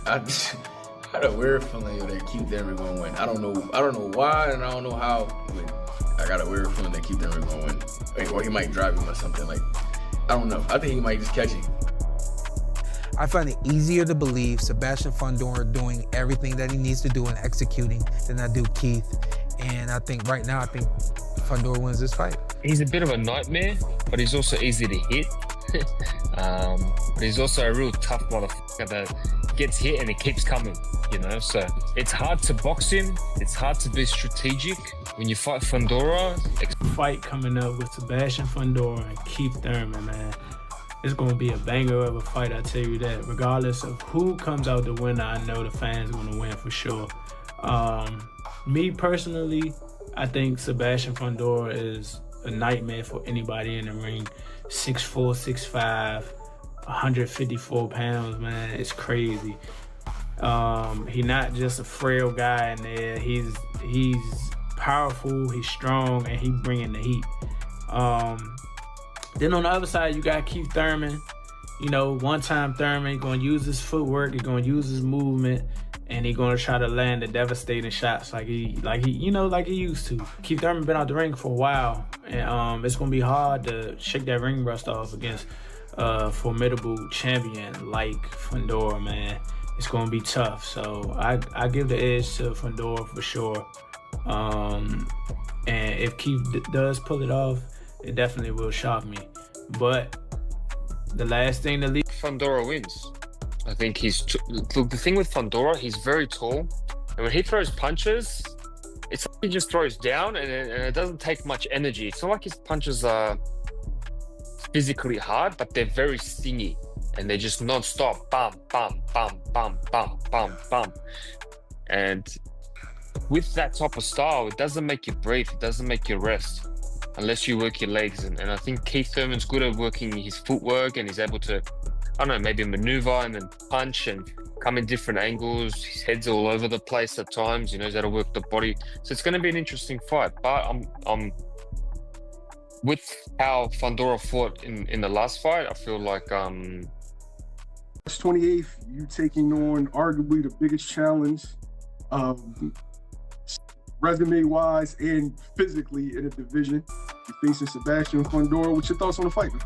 I just I had a weird feeling that Keith Thurman gonna win. I don't know why, and I don't know how, but I got a weird feeling that Keith Thurman gonna win. Or he might drive him or something. Like, I don't know. I think he might just catch him. I find it easier to believe Sebastian Fundora doing everything that he needs to do and executing than I do Keith. And I think right now, Fundora wins this fight. He's a bit of a nightmare, but he's also easy to hit. But he's also a real tough motherfucker that gets hit and it keeps coming, you know? So it's hard to box him. It's hard to be strategic when you fight Fundora. Fight coming up with Sebastian Fundora and Keith Thurman, man. It's going to be a banger of a fight, I tell you that. Regardless of who comes out the winner, I know the fans are going to win for sure. Me personally, I think Sebastian Fundora is a nightmare for anybody in the ring. 6'4", 6'5", 154 pounds, man. It's crazy. He's not just a frail guy in there. He's powerful, he's strong, and he's bringing the heat. Then on the other side, you got Keith Thurman. You know, one-time Thurman, he's going to use his footwork, he's going to use his movement, and he's going to try to land the devastating shots like he used to. Keith Thurman been out the ring for a while, and it's going to be hard to shake that ring rust off against a formidable champion like Fundora, man. It's going to be tough, so I give the edge to Fundora for sure. And if Keith does pull it off, it definitely will shock me. But the last thing to leave... Fundora wins. I think the thing with Fundora, he's very tall. And when he throws punches, it's like he just throws down and it doesn't take much energy. It's not like his punches are physically hard, but they're very stingy. And they're just non-stop. Bam, bam, bam, bam, bam, bam, bam. And with that type of style, it doesn't make you breathe. It doesn't make you rest. Unless you work your legs. And I think Keith Thurman's good at working his footwork and he's able to, I don't know, maybe maneuver and then punch and come in different angles. His head's all over the place at times, you know, he's got to work the body. So it's going to be an interesting fight. But I'm with how Fundora fought in the last fight, I feel like... March 28th, you taking on arguably the biggest challenge resume-wise and physically in the division. You're facing Sebastian Fundora. What's your thoughts on the fight, man?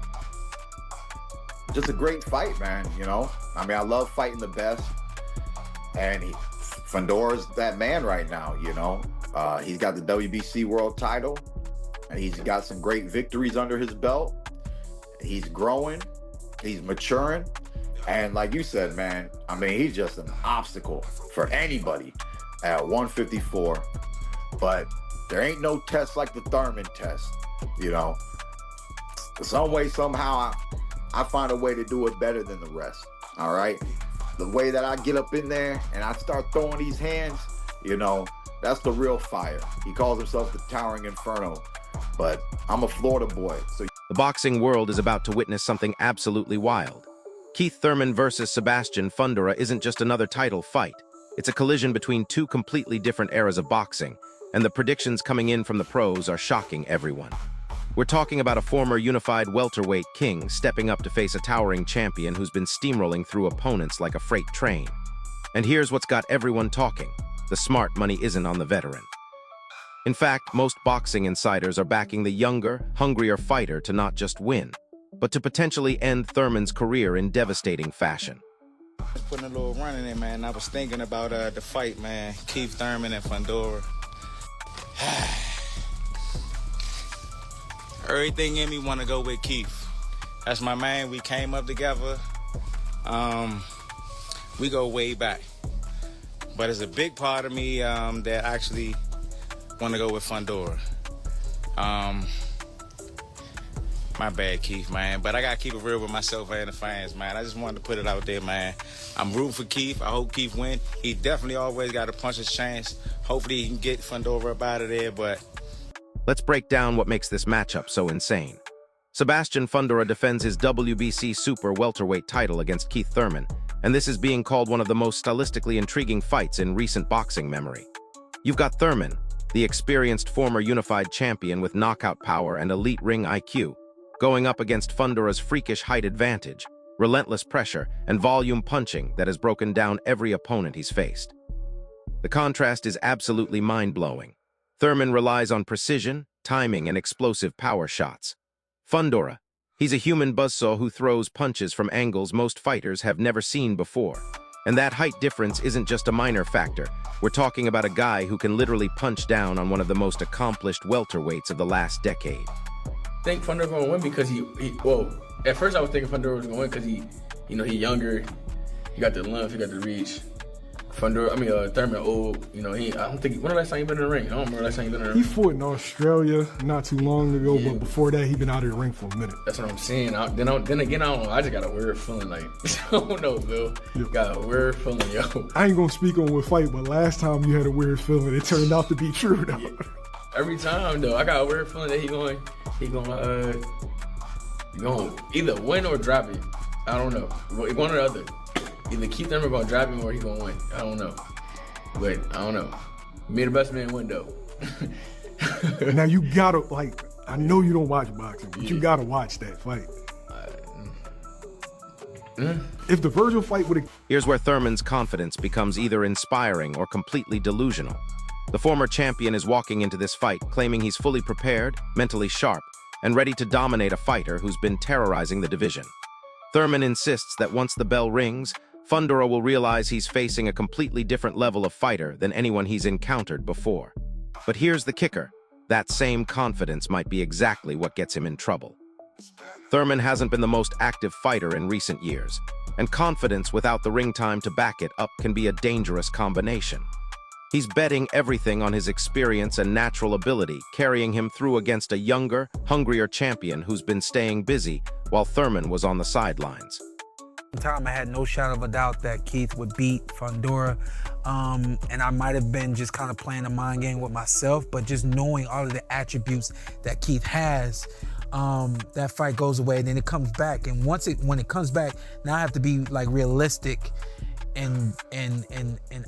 Just a great fight, man, you know? I mean, I love fighting the best. And Fundora's that man right now, you know? He's got the WBC world title, and he's got some great victories under his belt. He's growing, he's maturing. And like you said, man, I mean, he's just an obstacle for anybody at 154. But there ain't no test like the Thurman test, you know? Some way, somehow, I find a way to do it better than the rest, all right? The way that I get up in there and I start throwing these hands, you know, that's the real fire. He calls himself the Towering Inferno, but I'm a Florida boy, so... The boxing world is about to witness something absolutely wild. Keith Thurman versus Sebastian Fundora isn't just another title fight. It's a collision between two completely different eras of boxing, and the predictions coming in from the pros are shocking everyone. We're talking about a former unified welterweight king stepping up to face a towering champion who's been steamrolling through opponents like a freight train. And here's what's got everyone talking. The smart money isn't on the veteran. In fact, most boxing insiders are backing the younger, hungrier fighter to not just win, but to potentially end Thurman's career in devastating fashion. Just putting a little run in it, man. I was thinking about the fight, man. Keith Thurman and Fundora. Everything in me want to go with Keith. That's my man. We came up together. We go way back. But it's a big part of me that actually want to go with Fundora. My bad, Keith, man. But I got to keep it real with myself and the fans, man. I just wanted to put it out there, man. I'm rooting for Keith. I hope Keith win. He definitely always got a puncher's chance. Hopefully he can get Fundora up out of there, but... Let's break down what makes this matchup so insane. Sebastian Fundora defends his WBC Super Welterweight title against Keith Thurman, and this is being called one of the most stylistically intriguing fights in recent boxing memory. You've got Thurman, the experienced former unified champion with knockout power and elite ring IQ, going up against Fundora's freakish height advantage, relentless pressure, and volume punching that has broken down every opponent he's faced. The contrast is absolutely mind-blowing. Thurman relies on precision, timing, and explosive power shots. Fundora, he's a human buzzsaw who throws punches from angles most fighters have never seen before. And that height difference isn't just a minor factor. We're talking about a guy who can literally punch down on one of the most accomplished welterweights of the last decade. I think Fundora going to win because well, at first I was thinking Fundora was going to win because he's younger, he got the length, he got the reach. Thurman old, I don't think, when the last time he been in the ring? I don't remember the last time he been in the ring. He fought in Australia not too long ago, but before that, he been out of the ring for a minute. That's what I'm saying. Then again, I don't know. I just got a weird feeling like, I don't know, Bill. Got a weird feeling, yo. I ain't gonna speak on what fight, but last time you had a weird feeling. It turned out to be true, though. Yeah. Every time, though, I got a weird feeling that he going either win or drop it. I don't know. One or the other. Either Keith Thurman gonna drop him or he gonna win. I don't know. But I don't know. May the best man win though. Now you gotta I know you don't watch boxing, but you gotta watch that fight. If the Virgil fight would have... Here's where Thurman's confidence becomes either inspiring or completely delusional. The former champion is walking into this fight claiming he's fully prepared, mentally sharp, and ready to dominate a fighter who's been terrorizing the division. Thurman insists that once the bell rings, Fundora will realize he's facing a completely different level of fighter than anyone he's encountered before. But here's the kicker. That same confidence might be exactly what gets him in trouble. Thurman hasn't been the most active fighter in recent years, and confidence without the ring time to back it up can be a dangerous combination. He's betting everything on his experience and natural ability, carrying him through against a younger, hungrier champion who's been staying busy while Thurman was on the sidelines. Time I had no shadow of a doubt that Keith would beat Fundora, and I might have been just kind of playing a mind game with myself, but just knowing all of the attributes that Keith has, that fight goes away and then it comes back. And when it comes back, now I have to be like realistic and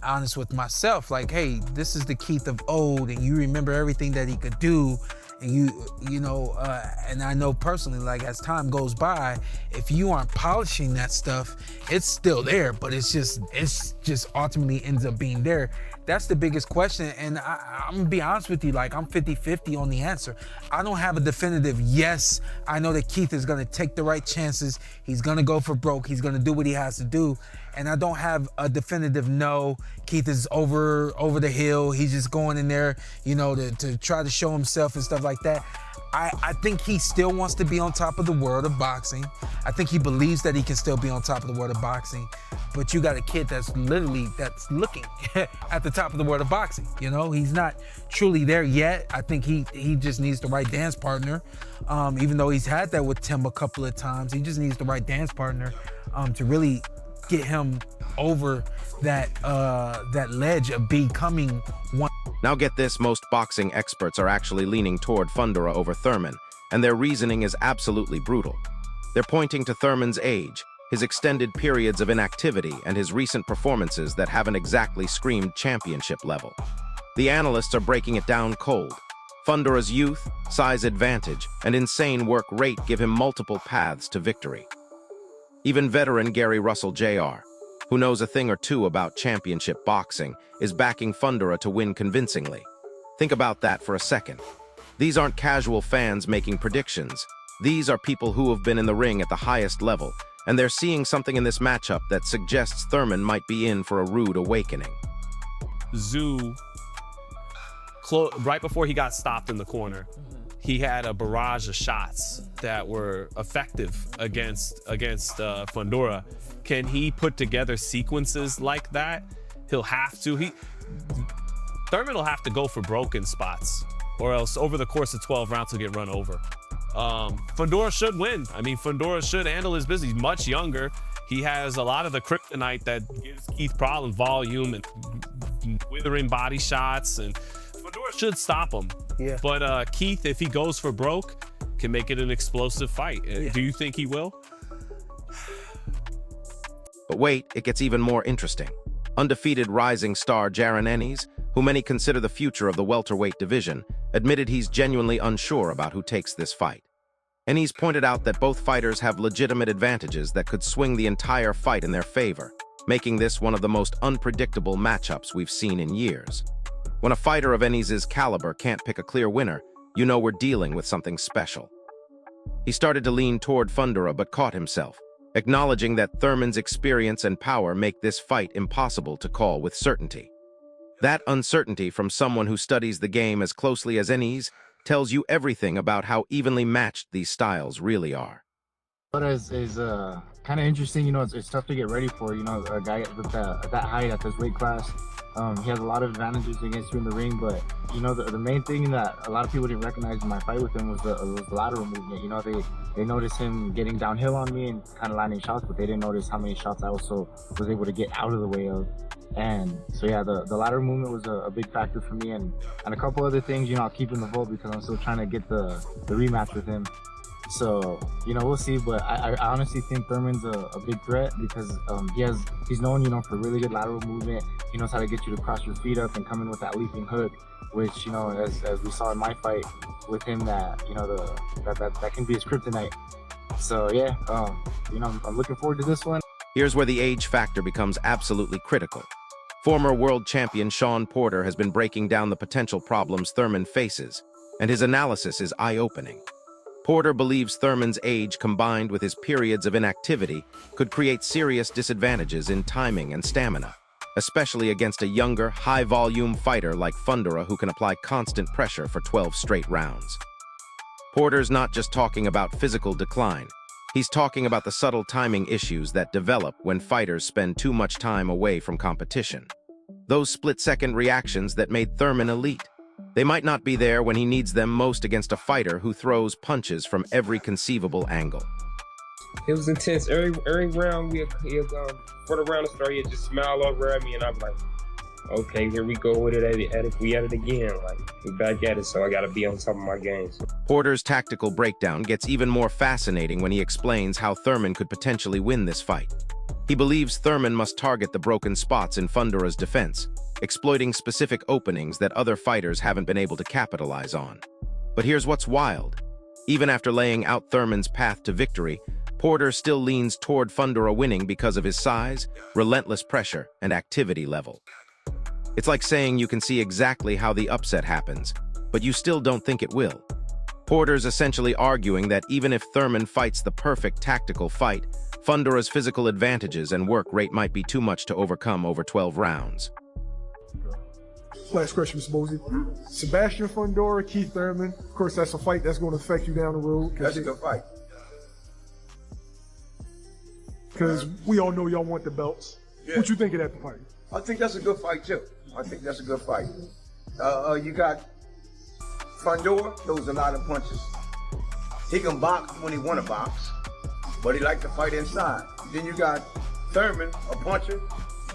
honest with myself. Like, hey, this is the Keith of old, and you remember everything that he could do. And and I know personally, like as time goes by, if you aren't polishing that stuff, it's still there, but it's just ultimately ends up being there. That's the biggest question, and I'm gonna be honest with you, like I'm 50-50 on the answer. I don't have a definitive yes. I know that Keith is gonna take the right chances. He's gonna go for broke. He's gonna do what he has to do. And I don't have a definitive no. Keith is over the hill. He's just going in there, to try to show himself and stuff like that. I think he still wants to be on top of the world of boxing. I think he believes that he can still be on top of the world of boxing. But you got a kid that's looking at the top of the world of boxing. He's not truly there yet. I think he just needs the right dance partner. Even though he's had that with Tim a couple of times, he just needs the right dance partner to really get him over that ledge of becoming one. Now get this, most boxing experts are actually leaning toward Fundora over Thurman, and their reasoning is absolutely brutal. They're pointing to Thurman's age, his extended periods of inactivity, and his recent performances that haven't exactly screamed championship level. The analysts are breaking it down cold. Fundora's youth, size advantage, and insane work rate give him multiple paths to victory. Even veteran Gary Russell Jr., who knows a thing or two about championship boxing, is backing Fundora to win convincingly. Think about that for a second. These aren't casual fans making predictions. These are people who have been in the ring at the highest level, and they're seeing something in this matchup that suggests Thurman might be in for a rude awakening. Zoo, right before he got stopped in the corner, he had a barrage of shots that were effective against Fundora. Can he put together sequences like that? He'll have to. Thurman will have to go for broken spots, or else over the course of 12 rounds he'll get run over. Fundora should win. Fundora should handle his business. He's much younger. He has a lot of the kryptonite that gives Keith problems, volume and withering body shots, and Fundora should stop him. Yeah. But Keith, if he goes for broke, can make it an explosive fight. Yeah. Do you think he will? But wait, it gets even more interesting. Undefeated rising star Jaron Ennis, who many consider the future of the welterweight division, admitted he's genuinely unsure about who takes this fight. Ennis pointed out that both fighters have legitimate advantages that could swing the entire fight in their favor, making this one of the most unpredictable matchups we've seen in years. When a fighter of Ennis's caliber can't pick a clear winner, you know we're dealing with something special. He started to lean toward Fundora but caught himself, acknowledging that Thurman's experience and power make this fight impossible to call with certainty. That uncertainty from someone who studies the game as closely as Ennis tells you everything about how evenly matched these styles really are. But is kind of interesting, you know, it's tough to get ready for, you know, a guy with that height at this weight class. He has a lot of advantages against you in the ring, but, you know, the main thing that a lot of people didn't recognize in my fight with him was the lateral movement. You know, they noticed him getting downhill on me and kind of landing shots, but they didn't notice how many shots I was able to get out of the way of. And so, yeah, the lateral movement was a big factor for me, and a couple other things, you know, I'll keep in the vault because I'm still trying to get the rematch with him. So, you know, we'll see, but I honestly think Thurman's a big threat because he's known, you know, for really good lateral movement. He knows how to get you to cross your feet up and come in with that leaping hook, which, you know, as we saw in my fight with him, that, you know, that can be his kryptonite. So, yeah, you know, I'm looking forward to this one. Here's where the age factor becomes absolutely critical. Former world champion Shawn Porter has been breaking down the potential problems Thurman faces, and his analysis is eye-opening. Porter believes Thurman's age combined with his periods of inactivity could create serious disadvantages in timing and stamina, especially against a younger, high-volume fighter like Fundora who can apply constant pressure for 12 straight rounds. Porter's not just talking about physical decline. He's talking about the subtle timing issues that develop when fighters spend too much time away from competition. Those split-second reactions that made Thurman elite. They might not be there when he needs them most against a fighter who throws punches from every conceivable angle. It was intense. Every round, for the round to start, he'd just smile over at me, and I'm like, okay, here we go with it. We at it again. Like, we're back at it, so I got to be on top of my games. Porter's tactical breakdown gets even more fascinating when he explains how Thurman could potentially win this fight. He believes Thurman must target the broken spots in Fundora's defense, exploiting specific openings that other fighters haven't been able to capitalize on. But here's what's wild. Even after laying out Thurman's path to victory, Porter still leans toward Fundora winning because of his size, relentless pressure, and activity level. It's like saying you can see exactly how the upset happens, but you still don't think it will. Porter's essentially arguing that even if Thurman fights the perfect tactical fight, Fundora's physical advantages and work rate might be too much to overcome over 12 rounds. Last question, Mr. Mosey. Sebastian Fundora, Keith Thurman. Of course, that's a fight that's going to affect you down the road. That's a good fight. Because we all know y'all want the belts. Yeah. What you think of that fight? I think that's a good fight, too. I think that's a good fight. You got Fundora, throws a lot of punches. He can box when he want to box, but he like to fight inside. Then you got Thurman, a puncher.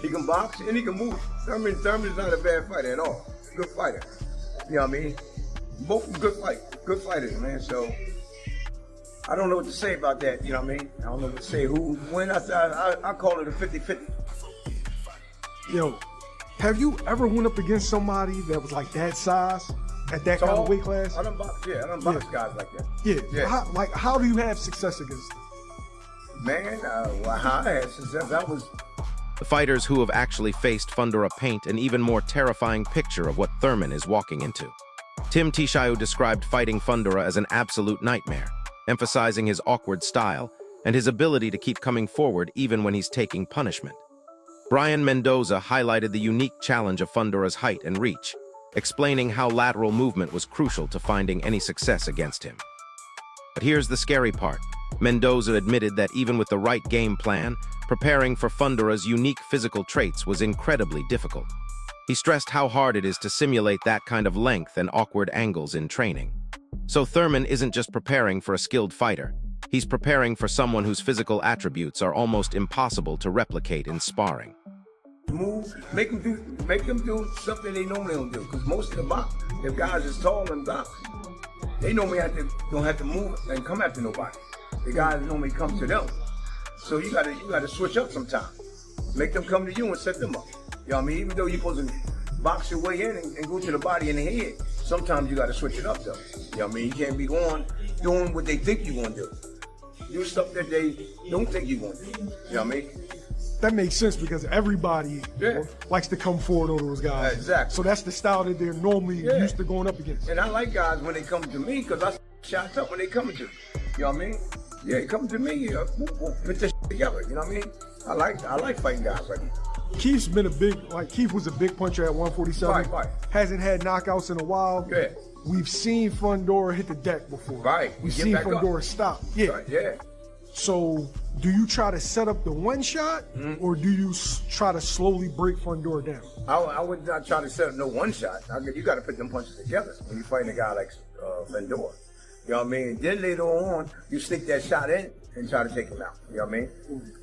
He can box and he can move. Thurman's not a bad fighter at all. Good fighter. You know what I mean? Both of them good fighters, man. So I don't know what to say about that. You know what I mean? I don't know what to say. Who win? I call it a 50-50. Yo, have you ever went up against somebody that was like that size at that kind of weight class? I done box guys like that. Yeah. How do you have success against them? Man, how I had success, that was... The fighters who have actually faced Fundora paint an even more terrifying picture of what Thurman is walking into. Tim Tishayu described fighting Fundora as an absolute nightmare, emphasizing his awkward style and his ability to keep coming forward even when he's taking punishment. Brian Mendoza highlighted the unique challenge of Fundora's height and reach, explaining how lateral movement was crucial to finding any success against him. But here's the scary part. Mendoza admitted that even with the right game plan, preparing for Fundora's unique physical traits was incredibly difficult. He stressed how hard it is to simulate that kind of length and awkward angles in training. So Thurman isn't just preparing for a skilled fighter, he's preparing for someone whose physical attributes are almost impossible to replicate in sparring. Move, make them do something they normally don't do. Because most of the box, if guys is tall and box, they normally don't have to move and come after nobody. The guys normally come to them. So you gotta switch up sometimes. Make them come to you and set them up. You know what I mean? Even though you're supposed to box your way in and go to the body and the head, sometimes you gotta switch it up though. You know what I mean? You can't be going doing what they think you're gonna do. Do stuff that they don't think you're gonna do. You know what I mean? That makes sense because everybody likes to come forward on those guys. Exactly. So that's the style that they're normally used to going up against. And I like guys when they come to me because I shots up when they coming to me. You know what I mean? Yeah, come to me, put this together. You know what I mean? I like fighting guys like that. Keith's been Keith was a big puncher at 147. Right. Hasn't had knockouts in a while. Yeah. We've seen Fundora hit the deck before. Right. We've seen Fundora stop. Yeah. Right. Yeah. So, do you try to set up the one shot, or do you try to slowly break Fundora down? I would not try to set up no one shot. You got to put them punches together when you're fighting a guy like Fundora. You know what I mean? Then later on, you sneak that shot in and try to take him out. You know what I mean?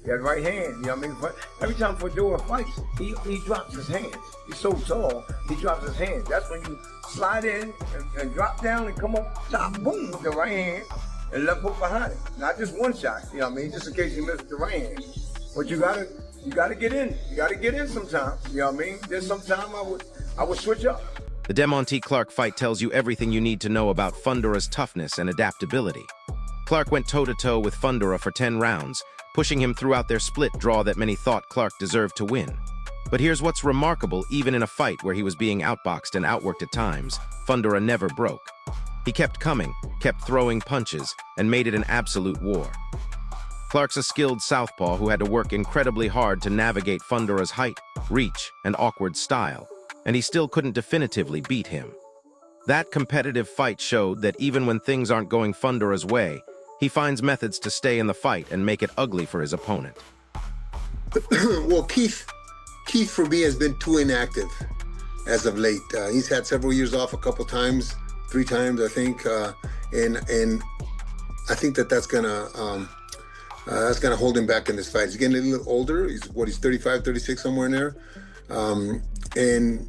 He has right hand. You know what I mean? But every time Fundora fights, he drops his hands. He's so tall, he drops his hands. That's when you slide in and drop down and come up top, boom, with the right hand and left hook behind it. Not just one shot. You know what I mean? Just in case you miss the right hand. But you gotta get in. You gotta get in sometimes. You know what I mean? There's sometime I would switch up. The Demonte Clark fight tells you everything you need to know about Fundora's toughness and adaptability. Clark went toe-to-toe with Fundora for 10 rounds, pushing him throughout their split draw that many thought Clark deserved to win. But here's what's remarkable: even in a fight where he was being outboxed and outworked at times, Fundora never broke. He kept coming, kept throwing punches, and made it an absolute war. Clark's a skilled southpaw who had to work incredibly hard to navigate Fundora's height, reach, and awkward style, and he still couldn't definitively beat him. That competitive fight showed that even when things aren't going Fundora's way, he finds methods to stay in the fight and make it ugly for his opponent. Well, Keith for me has been too inactive as of late. He's had several years off, a couple times, 3 times, I think, and I think that's gonna hold him back in this fight. He's getting a little older. He's 35, 36, somewhere in there, and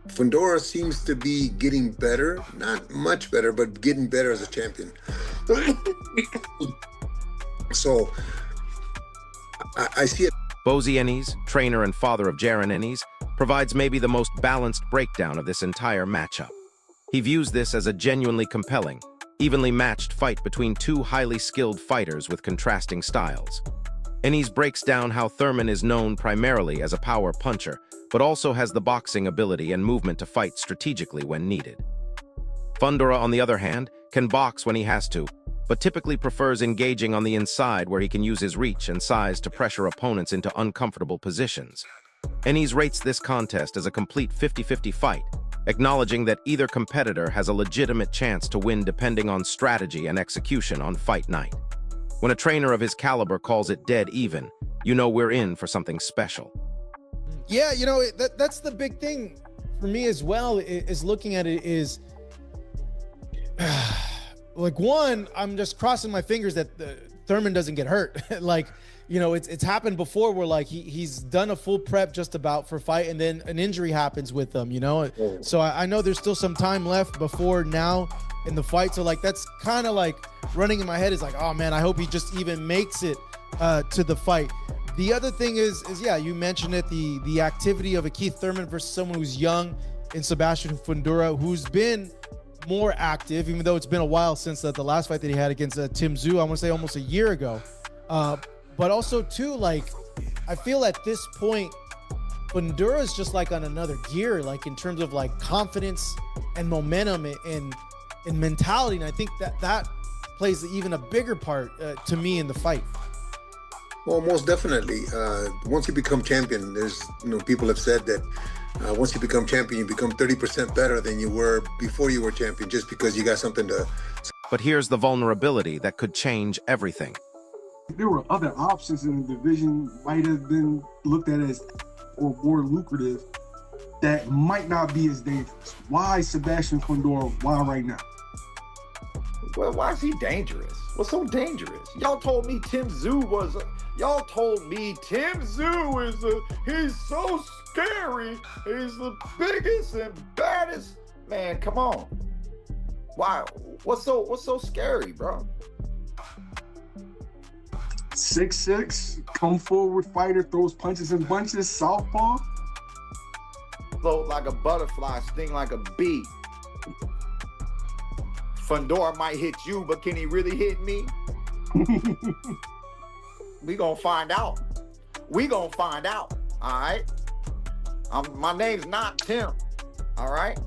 Fundora seems to be getting better, not much better, but getting better as a champion. So I see it. Bozy Ennis, trainer and father of Jaron Ennis, provides maybe the most balanced breakdown of this entire matchup. He views this as a genuinely compelling, evenly matched fight between 2 highly skilled fighters with contrasting styles. Ennis breaks down how Thurman is known primarily as a power puncher, but also has the boxing ability and movement to fight strategically when needed. Fundora, on the other hand, can box when he has to, but typically prefers engaging on the inside where he can use his reach and size to pressure opponents into uncomfortable positions. Ennis rates this contest as a complete 50-50 fight, acknowledging that either competitor has a legitimate chance to win depending on strategy and execution on fight night. When a trainer of his caliber calls it dead even, you know we're in for something special. Yeah, you know, that's the big thing for me as well, is looking at it is, like, one, I'm just crossing my fingers that Thurman doesn't get hurt. Like, you know, it's happened before where, like, he's done a full prep just about for fight and then an injury happens with him, you know? So I know there's still some time left before now in the fight. So, like, that's kind of like running in my head is like, oh man, I hope he just even makes it to the fight. The other thing is yeah, you mentioned it, the activity of a Keith Thurman versus someone who's young in Sebastian Fundora, who's been more active, even though it's been a while since the last fight that he had against Tim Tszyu, I want to say almost a year ago. But also too, like, I feel at this point, Fundora is just like on another gear, like in terms of like confidence and momentum and mentality. And I think that plays even a bigger part to me in the fight. Well, most definitely. Once you become champion, there's, you know, people have said that once you become champion, you become 30% better than you were before you were champion, just because you got something to. But here's the vulnerability that could change everything. There were other options in the division might have been looked at as or more lucrative that might not be as dangerous. Why Sebastian Fundora? Why right now? Well, why is he dangerous? What's so dangerous? Y'all told me Tim Tszyu was. Y'all told me Tim Tszyu he's so scary. He's the biggest and baddest. Man, come on. Why? What's so scary, bro? 6'6", come forward fighter, throws punches and bunches, southpaw. Float like a butterfly, sting like a bee. Fundora might hit you, but can he really hit me? We gonna find out. We gonna find out. All right. My name's not Tim. All right.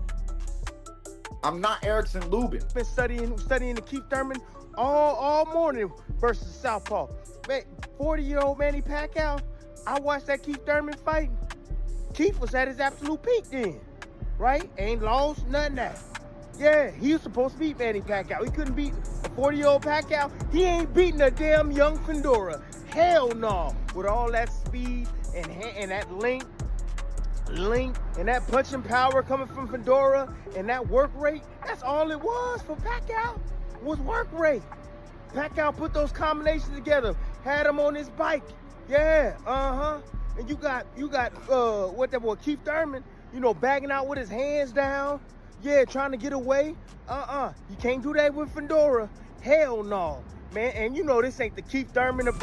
I'm not Erickson Lubin. Been studying the Keith Thurman all morning versus Southpaw. Man, 40-year-old Manny Pacquiao. I watched that Keith Thurman fight. Keith was at his absolute peak then, right? Ain't lost none of that. Yeah, he was supposed to beat Manny Pacquiao. He couldn't beat a 40-year-old Pacquiao. He ain't beating a damn young Fundora. Hell no. With all that speed and that length and that punching power coming from Fundora and that work rate, that's all it was for Pacquiao, was work rate. Pacquiao put those combinations together, had him on his bike. Yeah, And you got what that boy Keith Thurman, you know, bagging out with his hands down. Yeah, trying to get away. You can't do that with Fundora. Hell no, man. And you know this ain't the Keith Thurman of